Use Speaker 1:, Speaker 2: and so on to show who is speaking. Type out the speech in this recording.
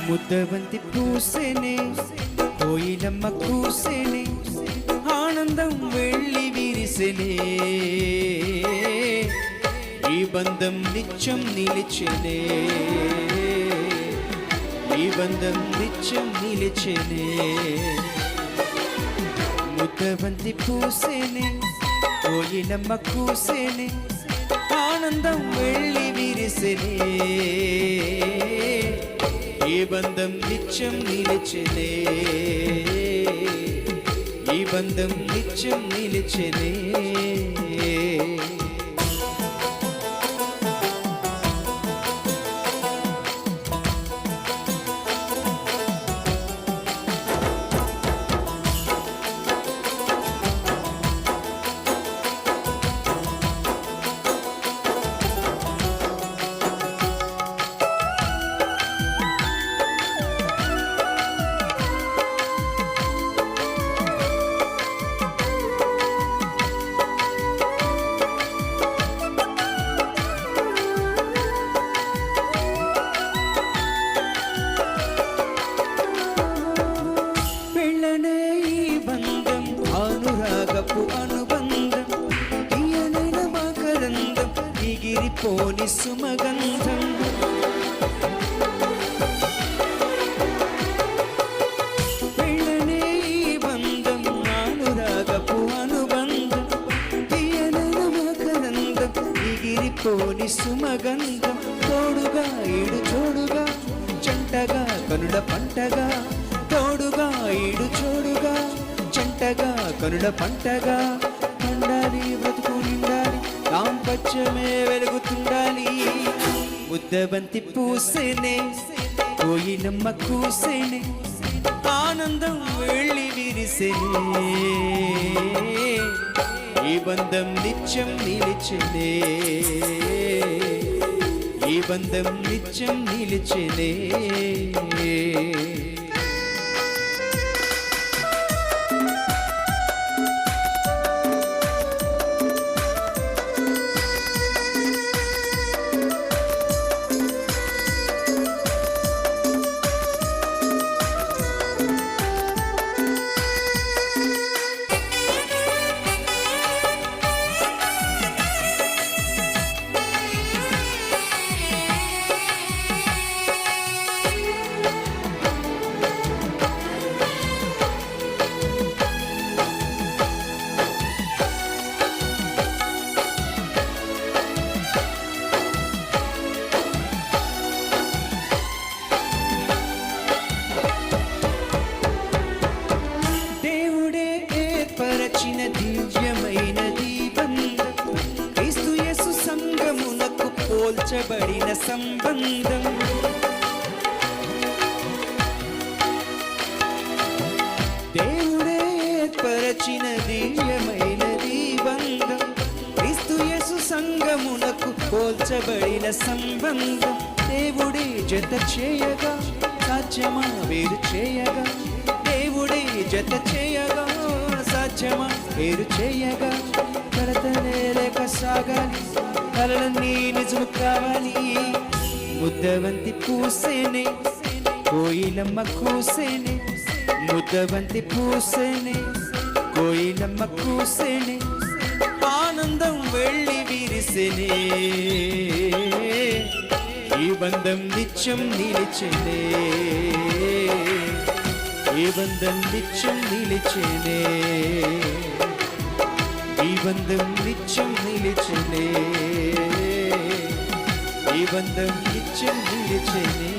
Speaker 1: ముద్దబంతి పూసేనే కోయిలమ్మ కూసేనే ఆనందం వెళ్ళి విరిసెనే ఈ బంధం నిత్యం నిలిచెనే ఈ బంధం నిత్యం నిలిచెనే ముద్దబంతి పూసేనే కోయిలమ్మ కూసేనే ఆనందం వెళ్ళి విరిసెనే ఈ బంధం నిత్యం నిలిచెనే ఈ బంధం నిత్యం నిలిచెనే అనుబంధం తీయనైన మకరందం ఎగిరిపోని సుమగంధం పెళ్ళనే ఈ బంధం అనురాగపు అనుబంధం తీయనైన మకరందం ఎగిరిపోని సుమగంధం తోడుగా ఈడు జోడుగా జంటగా కనుల పంటగా తోడుగా ఈడు జోడుగా జంటగా కనుల పంటగా ఉండాలి బ్రతుకు నిండాలి దాంపత్యమే వెలుగుతుండాలి ముద్దబంతి పూసేనే కోయిలమ్మ కూసేనే ఆనందం వెళ్ళి విరిసెనే ఈ బంధం నిత్యం నిలిచెనే ఈ బంధం నిత్యం నిలిచెనే పరచిన దివ్యమైనది బంధం క్రీస్తు యేసు సంగమునకు పోల్చబడిన సంబంధం దేవుడే పరచిన దివ్యమైనది బంధం క్రీస్తు యేసు సంగమునకు పోల్చబడిన సంబంధం దేవుడే జత చేయగా సాధ్యమా వేరు చేయగా దేవుడే జత చేయగా సాధ్యమా వేరు చేయగా కడతలే లేక సాగాలి కలలన్నీ నిజము కావాలి ముద్దబంతి పూసేనే కోయిలమ్మ కూసేనే ముద్దబంతి పూసేనే కోయిలమ్మ కూసేనే ఆనందం వెళ్ళి విరిసెనే ఈ బంధం నిత్యం నిలిచెనే ఈ బంధం నిత్యం నిలిచెనే ఈ బంధం నిత్యం నిలిచెనే ఈ బంధం నిత్యం నిలిచెనే